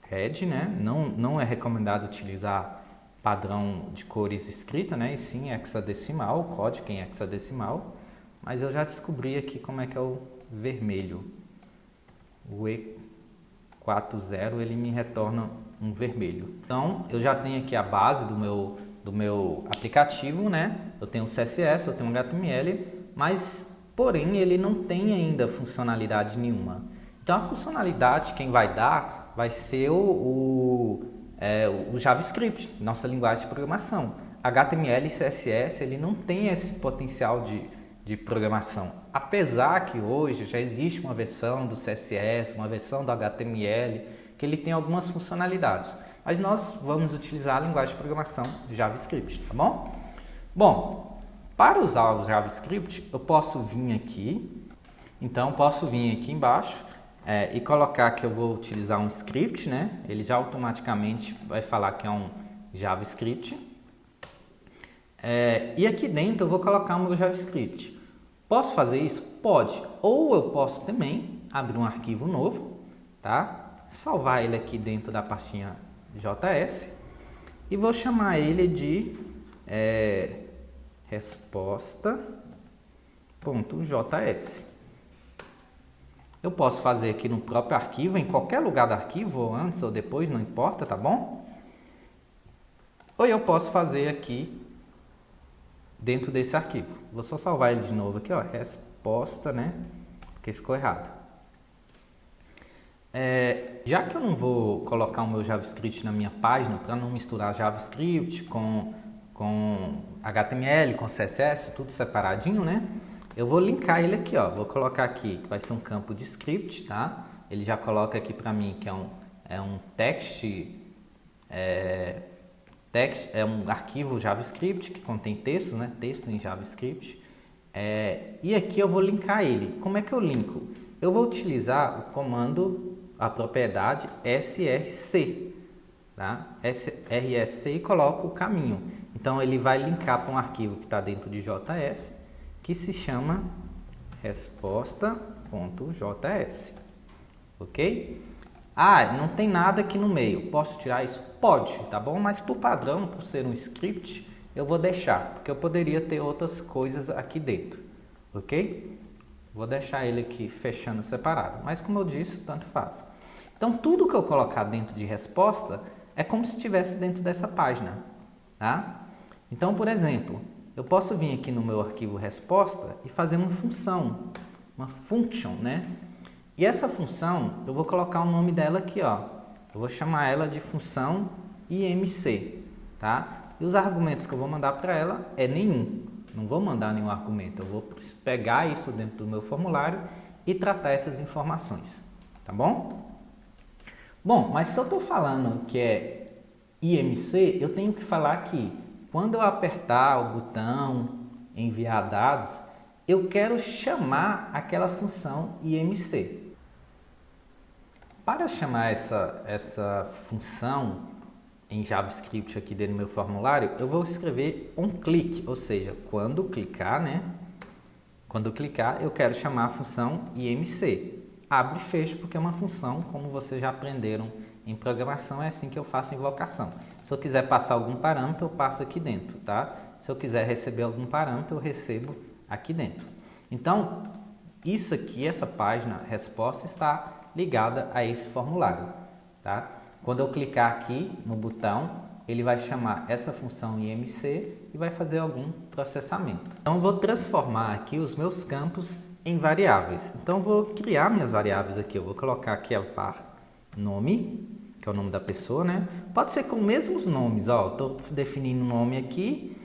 red, né? Não é recomendado utilizar padrão de cores escrita, né? E sim hexadecimal, o código em hexadecimal. Mas eu já descobri aqui como é que é o vermelho. O E40 ele me retorna um vermelho. Então eu já tenho aqui a base do meu aplicativo, né? Eu tenho o CSS, eu tenho o HTML, mas porém ele não tem ainda funcionalidade nenhuma. Então a funcionalidade quem vai dar vai ser o JavaScript, nossa linguagem de programação. HTML e CSS ele não tem esse potencial de programação. Apesar que hoje já existe uma versão do CSS, uma versão do HTML, que ele tem algumas funcionalidades. Mas nós vamos utilizar a linguagem de programação JavaScript, tá bom? Bom, para usar o JavaScript, eu posso vir aqui. Então, posso vir aqui embaixo e colocar que eu vou utilizar um script, né? Ele já automaticamente vai falar que é um JavaScript. E aqui dentro eu vou colocar o meu JavaScript. Posso fazer isso? Pode. Ou eu posso também abrir um arquivo novo, tá? Salvar ele aqui dentro da pastinha JS e vou chamar ele de resposta.js. Eu posso fazer aqui no próprio arquivo, em qualquer lugar do arquivo, ou antes ou depois, não importa, tá bom? Ou eu posso fazer aqui dentro desse arquivo. Vou só salvar ele de novo aqui, resposta, né? Porque ficou errado. Já que eu não vou colocar o meu JavaScript na minha página, para não misturar JavaScript com HTML, com CSS, tudo separadinho, né? Eu vou linkar ele aqui, vou colocar aqui, que vai ser um campo de script, tá? Ele já coloca aqui para mim que é um text, é um arquivo JavaScript que contém texto, né? Texto em JavaScript. E aqui eu vou linkar ele. Como é que eu linko? Eu vou utilizar o comando, a propriedade src, tá? src e coloco o caminho. Então ele vai linkar para um arquivo que está dentro de JS, que se chama resposta.js, ok? Não tem nada aqui no meio, posso tirar isso? Pode, tá bom? Mas por padrão, por ser um script, eu vou deixar, porque eu poderia ter outras coisas aqui dentro, ok? Vou deixar ele aqui fechando separado, mas como eu disse, tanto faz. Então, tudo que eu colocar dentro de resposta é como se estivesse dentro dessa página, tá? Então, por exemplo, eu posso vir aqui no meu arquivo resposta e fazer uma função, uma function, né? E essa função, eu vou colocar o nome dela aqui, ó. Eu vou chamar ela de função IMC, tá? E os argumentos que eu vou mandar para ela é nenhum. Não vou mandar nenhum argumento, eu vou pegar isso dentro do meu formulário e tratar essas informações, tá bom? Bom, mas se eu estou falando que é IMC, eu tenho que falar que quando eu apertar o botão enviar dados, eu quero chamar aquela função IMC. Para chamar essa função em JavaScript aqui dentro do meu formulário, eu vou escrever onClick, ou seja, quando clicar, né? Quando clicar, eu quero chamar a função IMC. Abre e fecha porque é uma função, como vocês já aprenderam em programação, é assim que eu faço invocação. Se eu quiser passar algum parâmetro, eu passo aqui dentro, tá? Se eu quiser receber algum parâmetro, eu recebo aqui dentro. Então, isso aqui, essa página resposta, está ligada a esse formulário, tá? Quando eu clicar aqui no botão, ele vai chamar essa função IMC e vai fazer algum processamento. Então, eu vou transformar aqui os meus campos em variáveis. Então, eu vou criar minhas variáveis aqui. Eu vou colocar aqui a var nome, que é o nome da pessoa, né? Pode ser com os mesmos nomes, ó. Estou definindo um nome aqui.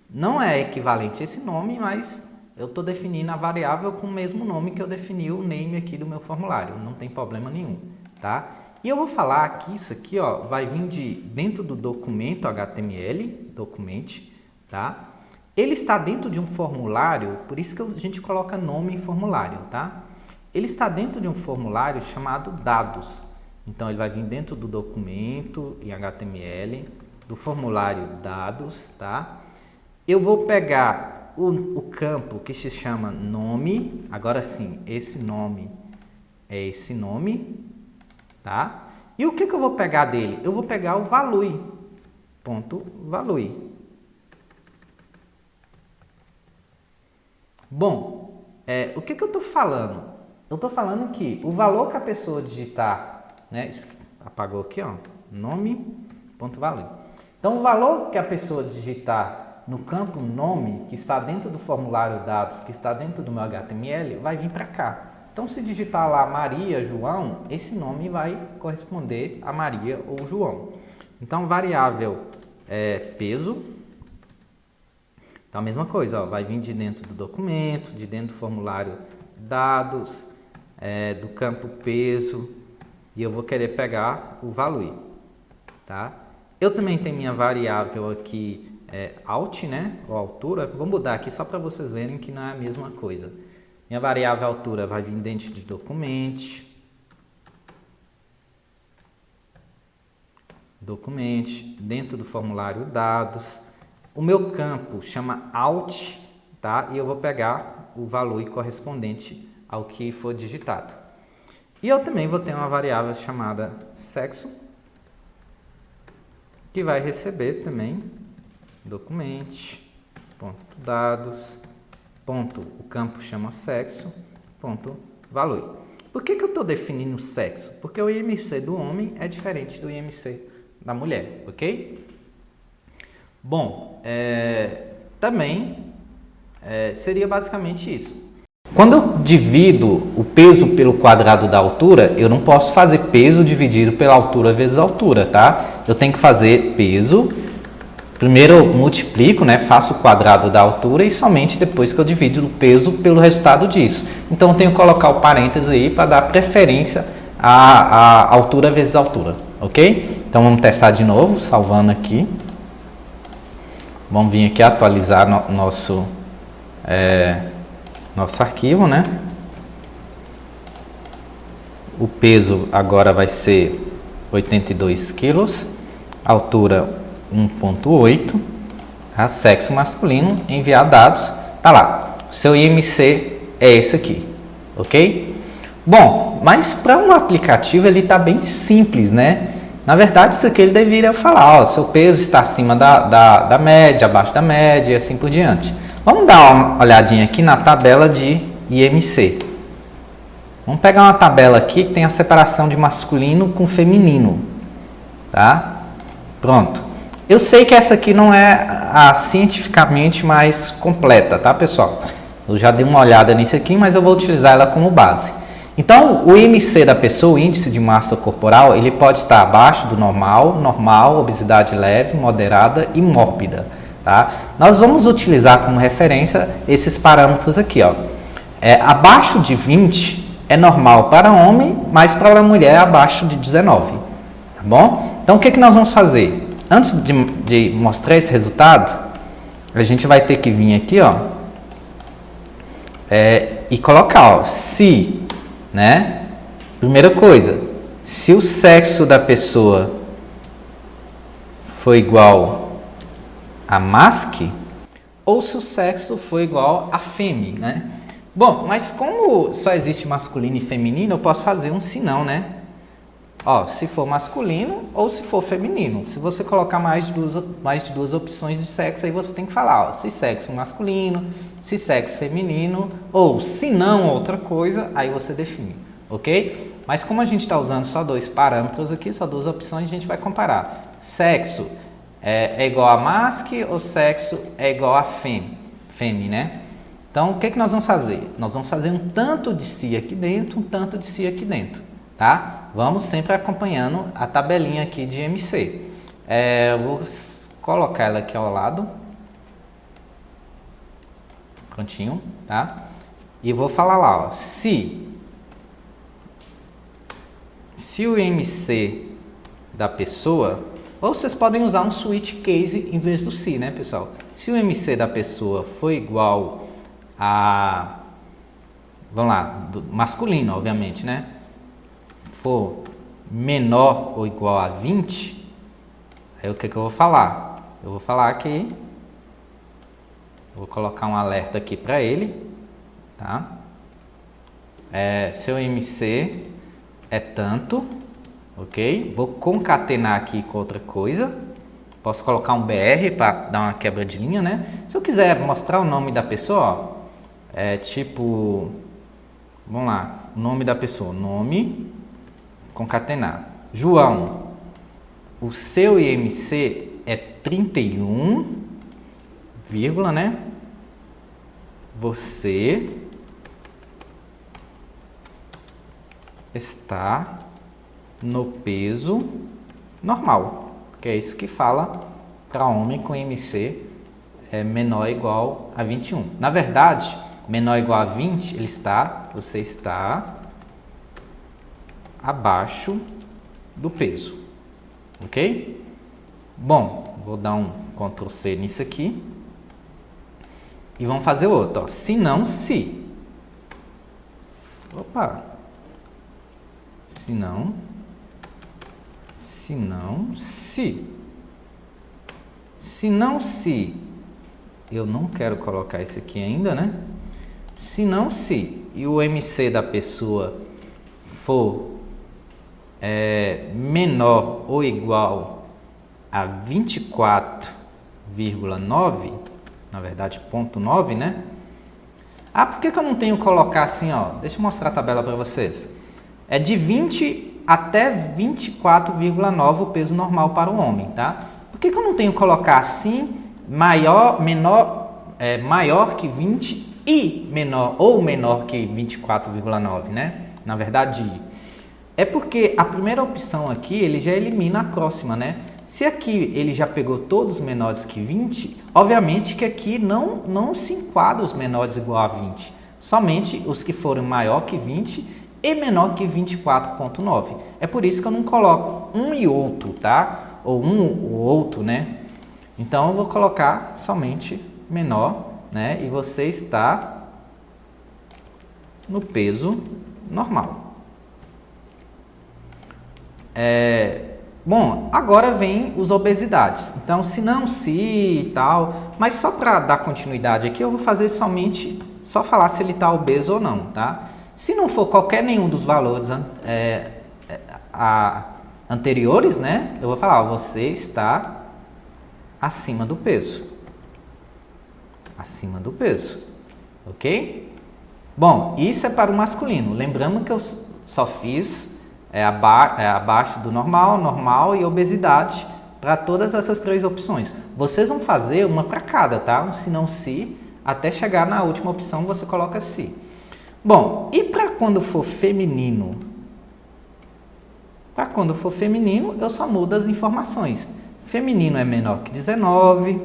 Não é equivalente a esse nome, mas eu estou definindo a variável com o mesmo nome que eu defini o name aqui do meu formulário. Não tem problema nenhum, tá? E eu vou falar que isso aqui, ó, vai vir dentro do documento HTML, document, tá? Ele está dentro de um formulário, por isso que a gente coloca nome em formulário, tá? Ele está dentro de um formulário chamado dados. Então, ele vai vir dentro do documento em HTML, do formulário dados, tá? Eu vou pegar o campo que se chama nome, agora sim, esse nome é esse nome, tá? E o que eu vou pegar dele? Eu vou pegar o value, ponto value. Bom, o que eu estou falando? Eu estou falando que o valor que a pessoa digitar, né? Apagou aqui, ó, nome, ponto value. Então, o valor que a pessoa digitar no campo nome, que está dentro do formulário dados, que está dentro do meu HTML, vai vir para cá. Então, se digitar lá Maria, João, esse nome vai corresponder a Maria ou João. Então, variável peso. Então, a mesma coisa, ó, vai vir de dentro do documento, de dentro do formulário dados, do campo peso, e eu vou querer pegar o value, tá? Eu também tenho minha variável aqui, alt, né, ou altura. Vou mudar aqui só para vocês verem que não é a mesma coisa. Minha variável altura vai vir dentro de document, dentro do formulário dados. O meu campo chama alt, tá? E eu vou pegar o valor correspondente ao que for digitado. E eu também vou ter uma variável chamada sexo, que vai receber também document.dados, o campo chama sexo, value. Por que eu estou definindo sexo? Porque o IMC do homem é diferente do IMC da mulher, ok? Bom, também seria basicamente isso. Quando eu divido o peso pelo quadrado da altura, eu não posso fazer peso dividido pela altura vezes altura, tá? Eu tenho que fazer peso, primeiro eu multiplico, né? Faço o quadrado da altura e somente depois que eu divido o peso pelo resultado disso. Então eu tenho que colocar o parênteses aí para dar preferência à altura vezes altura, ok? Então vamos testar de novo, salvando aqui. Vamos vir aqui atualizar nosso arquivo, né? O peso agora vai ser 82 quilos, altura 1.8, tá? Sexo masculino, enviar dados, tá lá. O seu IMC é esse aqui, ok? Bom, mas para um aplicativo ele está bem simples, né? Na verdade, isso aqui ele deveria falar, ó, seu peso está acima da média, abaixo da média e assim por diante. Vamos dar uma olhadinha aqui na tabela de IMC. Vamos pegar uma tabela aqui que tem a separação de masculino com feminino, tá? Pronto. Eu sei que essa aqui não é a cientificamente mais completa, tá, pessoal? Eu já dei uma olhada nisso aqui, mas eu vou utilizar ela como base. Então, o IMC da pessoa, o índice de massa corporal, ele pode estar abaixo do normal, obesidade leve, moderada e mórbida, tá? Nós vamos utilizar como referência esses parâmetros aqui, ó. Abaixo de 20 é normal para homem, mas para a mulher é abaixo de 19, tá bom? Então, o que nós vamos fazer? Antes de mostrar esse resultado, a gente vai ter que vir aqui, ó, e colocar, ó, se, né? Primeira coisa, se o sexo da pessoa for igual a masc, ou se o sexo for igual a fêmea, né? Bom, mas como só existe masculino e feminino, eu posso fazer um se não, né? Ó, se for masculino ou se for feminino. Se você colocar mais de duas opções de sexo, aí você tem que falar, ó, se sexo masculino, se sexo feminino, ou se não outra coisa, aí você define, ok? Mas como a gente está usando só dois parâmetros aqui, só duas opções, a gente vai comparar. Sexo é igual a masc ou sexo é igual a fêmea, né? Então, o que nós vamos fazer? Nós vamos fazer um tanto de si aqui dentro, um tanto de si aqui dentro, tá? Vamos sempre acompanhando a tabelinha aqui de IMC. Eu vou colocar ela aqui ao lado. Prontinho, tá? E vou falar lá, ó, se o IMC da pessoa, ou vocês podem usar um switch case em vez do se, né, pessoal? Se o IMC da pessoa for igual a, vamos lá, masculino, obviamente, né? For menor ou igual a 20, aí o que eu vou falar? Eu vou falar que vou colocar um alerta aqui para ele, tá? Seu IMC é tanto, ok? Vou concatenar aqui com outra coisa. Posso colocar um BR para dar uma quebra de linha, né? Se eu quiser mostrar o nome da pessoa, ó, tipo, vamos lá, o nome da pessoa, nome, concatenar. João, o seu IMC é 31, vírgula, né? Você está no peso normal, que é isso que fala para homem com IMC menor ou igual a 21. Na verdade, menor ou igual a 20, você está abaixo do peso, ok? Bom, vou dar um Ctrl C nisso aqui e vamos fazer outro, ó. Se não, se. Opa. Se não, se. Se não, se. Eu não quero colocar isso aqui ainda, né? Se não, se. E o MC da pessoa for menor ou igual a 24,9, na verdade, 0,9, né? Ah, por que eu não tenho que colocar assim, ó? Deixa eu mostrar a tabela para vocês. É de 20 até 24,9 o peso normal para o homem, tá? Por que eu não tenho que colocar assim, maior que 20 e menor que 24,9, né? Na verdade, é porque a primeira opção aqui, ele já elimina a próxima, né? Se aqui ele já pegou todos os menores que 20, obviamente que aqui não se enquadra os menores igual a 20. Somente os que forem maior que 20 e menor que 24,9. É por isso que eu não coloco um e outro, tá? Ou um ou outro, né? Então eu vou colocar somente menor, né? E você está no peso normal. Bom, agora vem os obesidades. Então, se não, se e tal. Mas só para dar continuidade aqui, eu vou fazer só falar se ele está obeso ou não, tá? Se não for qualquer nenhum dos valores anteriores, né? Eu vou falar, ó, você está acima do peso. Acima do peso, ok? Bom, isso é para o masculino. Lembrando que eu só fiz abaixo do normal, normal e obesidade para todas essas três opções. Vocês vão fazer uma para cada, tá? Um se não se, até chegar na última opção você coloca se. Bom, e para quando for feminino? Para quando for feminino, eu só mudo as informações. Feminino é menor que 19,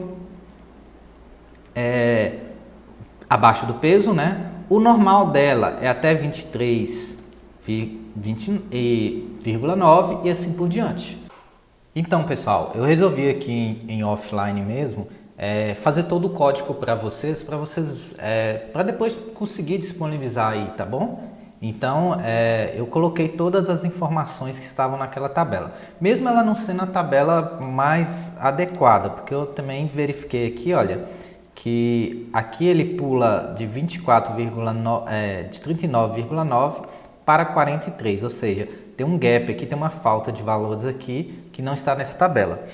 abaixo do peso, né? O normal dela é até 23,9 e assim por diante. Então, pessoal, eu resolvi aqui em offline mesmo fazer todo o código para vocês para depois conseguir disponibilizar aí, tá bom? Então, eu coloquei todas as informações que estavam naquela tabela. Mesmo ela não sendo a tabela mais adequada, porque eu também verifiquei aqui, olha, que aqui ele pula de 39,9 para 43, ou seja, tem um gap aqui, tem uma falta de valores aqui que não está nessa tabela.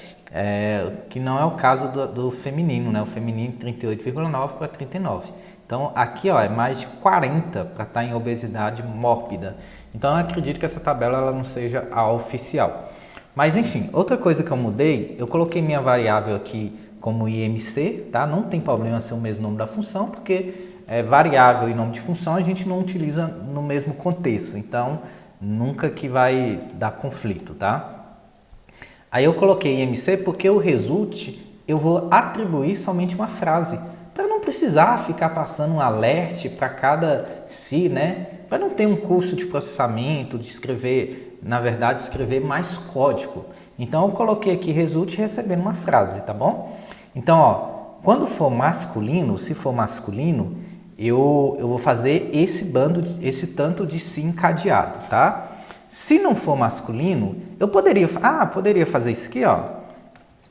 Que não é o caso do feminino, né? O feminino 38,9 para 39. Então aqui é mais de 40 para estar em obesidade mórbida. Então eu acredito que essa tabela ela não seja a oficial. Mas enfim, outra coisa que eu mudei, eu coloquei minha variável aqui como IMC, tá? Não tem problema ser o mesmo nome da função, porque variável e nome de função a gente não utiliza no mesmo contexto. Então nunca que vai dar conflito, tá? Aí eu coloquei IMC porque o result eu vou atribuir somente uma frase, para não precisar ficar passando um alert para cada si, né? Para não ter um custo de processamento, de escrever, na verdade, escrever mais código. Então eu coloquei aqui result recebendo uma frase, tá bom? Então, ó, quando for masculino, se for masculino, eu vou fazer esse tanto de si encadeado, tá? Se não for masculino, eu poderia fazer isso aqui, ó.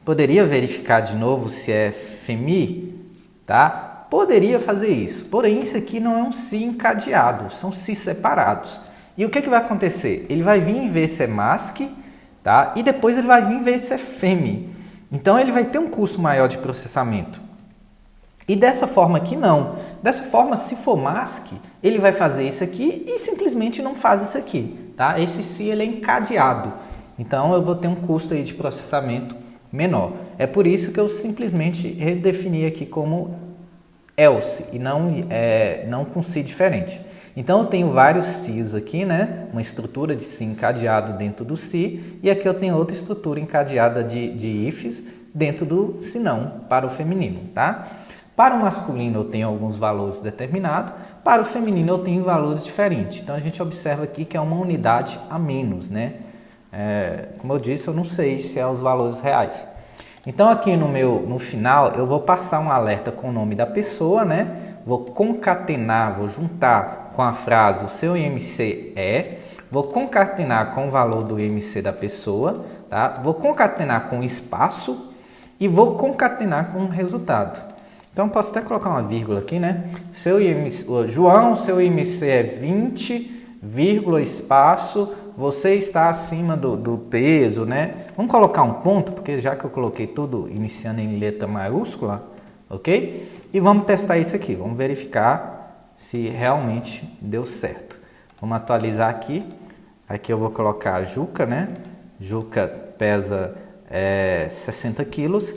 Poderia verificar de novo se é femi, tá? Poderia fazer isso. Porém, isso aqui não é um si encadeado, são si separados. E o que vai acontecer? Ele vai vir em vez se é mask, tá? E depois ele vai vir em vez se é femi. Então ele vai ter um custo maior de processamento. E dessa forma aqui não. Dessa forma, se for mask, ele vai fazer isso aqui e simplesmente não faz isso aqui, tá? Esse si ele é encadeado. Então eu vou ter um custo aí de processamento menor. É por isso que eu simplesmente redefini aqui como else e não com si diferente. Então eu tenho vários sis aqui, né? Uma estrutura de si encadeado dentro do si, e aqui eu tenho outra estrutura encadeada de ifs dentro do se não para o feminino, tá? Para o masculino eu tenho alguns valores determinados, para o feminino eu tenho valores diferentes. Então a gente observa aqui que é uma unidade a menos, né? Como eu disse, eu não sei se é os valores reais. Então aqui no final eu vou passar um alerta com o nome da pessoa, né? Vou concatenar, vou juntar com a frase o seu IMC vou concatenar com o valor do IMC da pessoa, tá? Vou concatenar com o espaço e vou concatenar com o resultado. Então posso até colocar uma vírgula aqui, né? João, seu IMC é 20, vírgula, espaço, você está acima do peso, né? Vamos colocar um ponto, porque já que eu coloquei tudo iniciando em letra maiúscula, ok? E vamos testar isso aqui, vamos verificar se realmente deu certo. Vamos atualizar aqui. Aqui eu vou colocar a Juca, né? Juca pesa 60 quilos.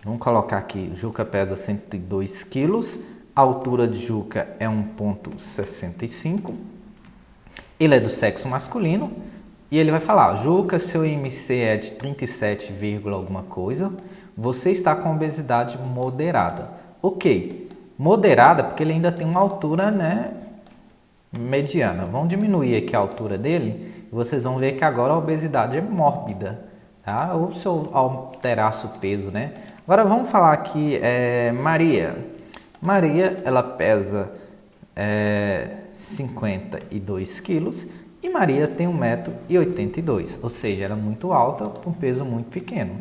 Vamos colocar aqui, Juca pesa 102 quilos. A altura de Juca é 1,65. Ele é do sexo masculino. E ele vai falar, Juca, seu IMC é de 37, alguma coisa. Você está com obesidade moderada. Ok, moderada porque ele ainda tem uma altura, né, mediana. Vamos diminuir aqui a altura dele e vocês vão ver que agora a obesidade é mórbida, tá? Ou se eu alterasse o peso, né? Agora vamos falar aqui, Maria. Maria, ela pesa 52 quilos e Maria tem 1,82 m, ou seja, ela é muito alta com um peso muito pequeno.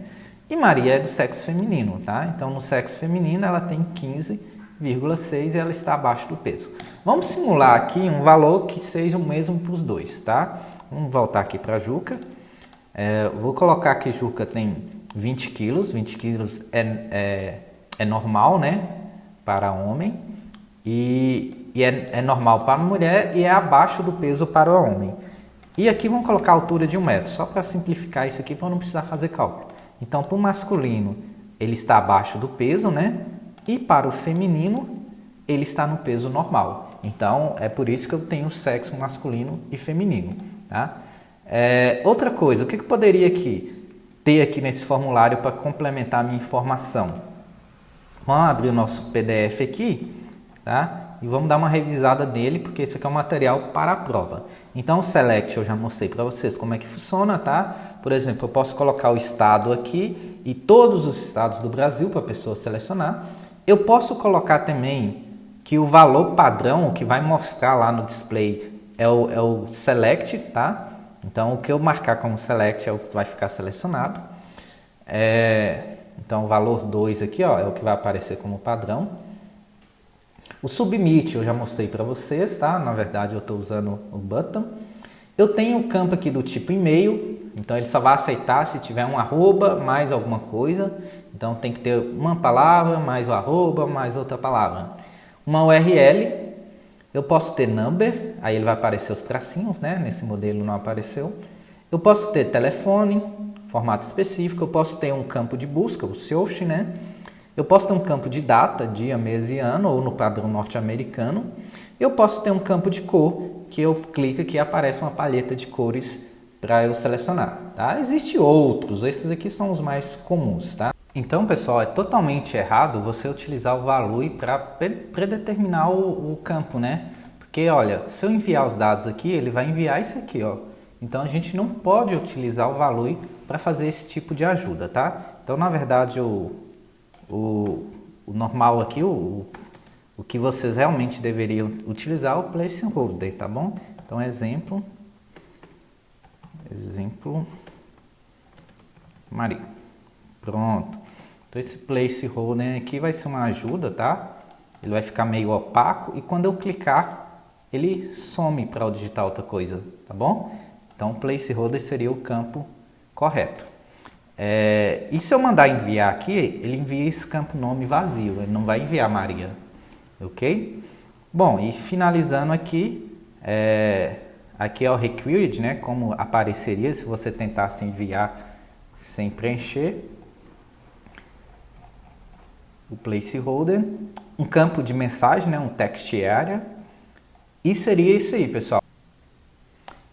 E Maria é do sexo feminino, tá? Então, no sexo feminino, ela tem 15,6 e ela está abaixo do peso. Vamos simular aqui um valor que seja o mesmo para os dois, tá? Vamos voltar aqui para a Juca. Vou colocar que Juca tem 20 quilos. 20 quilos é normal, né? Para homem. E e é normal para a mulher e é abaixo do peso para o homem. E aqui vamos colocar a altura de 1 metro, só para simplificar isso aqui para não precisar fazer cálculo. Então, para o masculino, ele está abaixo do peso, né? E para o feminino, ele está no peso normal. Então, é por isso que eu tenho sexo masculino e feminino, tá? Outra coisa, o que eu poderia ter aqui nesse formulário para complementar a minha informação? Vamos abrir o nosso PDF aqui, tá? E vamos dar uma revisada dele, porque esse aqui é um material para a prova. Então, o Select eu já mostrei para vocês como é que funciona, tá? Por exemplo, eu posso colocar o estado aqui e todos os estados do Brasil para a pessoa selecionar. Eu posso colocar também que o valor padrão, que vai mostrar lá no display, é o Select, tá? Então, o que eu marcar como Select é o que vai ficar selecionado. Então, o valor 2 aqui, ó, é o que vai aparecer como padrão. O Submit eu já mostrei para vocês, tá? Na verdade, eu estou usando o button. Eu tenho o campo aqui do tipo e-mail, então ele só vai aceitar se tiver um arroba mais alguma coisa. Então, tem que ter uma palavra, mais o arroba, mais outra palavra. Uma URL, eu posso ter number, aí ele vai aparecer os tracinhos, né? Nesse modelo não apareceu. Eu posso ter telefone, formato específico, eu posso ter um campo de busca, o search, né? Eu posso ter um campo de data, dia, mês e ano, ou no padrão norte-americano. Eu posso ter um campo de cor, que eu clico aqui e aparece uma palheta de cores para eu selecionar, tá? Existem outros, esses aqui são os mais comuns, tá? Então, pessoal, é totalmente errado você utilizar o value para predeterminar o campo, né? Porque, olha, se eu enviar os dados aqui, ele vai enviar isso aqui, ó. Então, a gente não pode utilizar o value para fazer esse tipo de ajuda, tá? Então, na verdade, o normal aqui, o que vocês realmente deveriam utilizar é o placeholder, tá bom? Então, exemplo, Maria. Pronto. Então, esse placeholder aqui vai ser uma ajuda, tá? Ele vai ficar meio opaco e quando eu clicar, ele some para eu digitar outra coisa, tá bom? Então, o placeholder seria o campo correto. E se eu mandar enviar aqui, ele envia esse campo nome vazio, ele não vai enviar Maria, ok? Bom, e finalizando aqui, aqui é o required, né? Como apareceria se você tentasse enviar sem preencher. O placeholder, um campo de mensagem, né? Um text area. E seria isso aí, pessoal.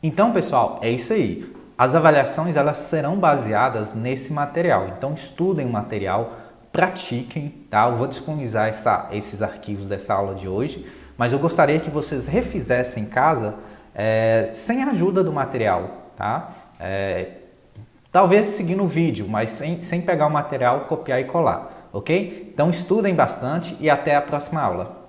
Então, pessoal, é isso aí. As avaliações elas serão baseadas nesse material. Então, estudem o material, pratiquem, tá? Eu vou disponibilizar esses arquivos dessa aula de hoje, mas eu gostaria que vocês refizessem em casa sem a ajuda do material, tá? Talvez seguindo o vídeo, mas sem pegar o material, copiar e colar, ok? Então, estudem bastante e até a próxima aula.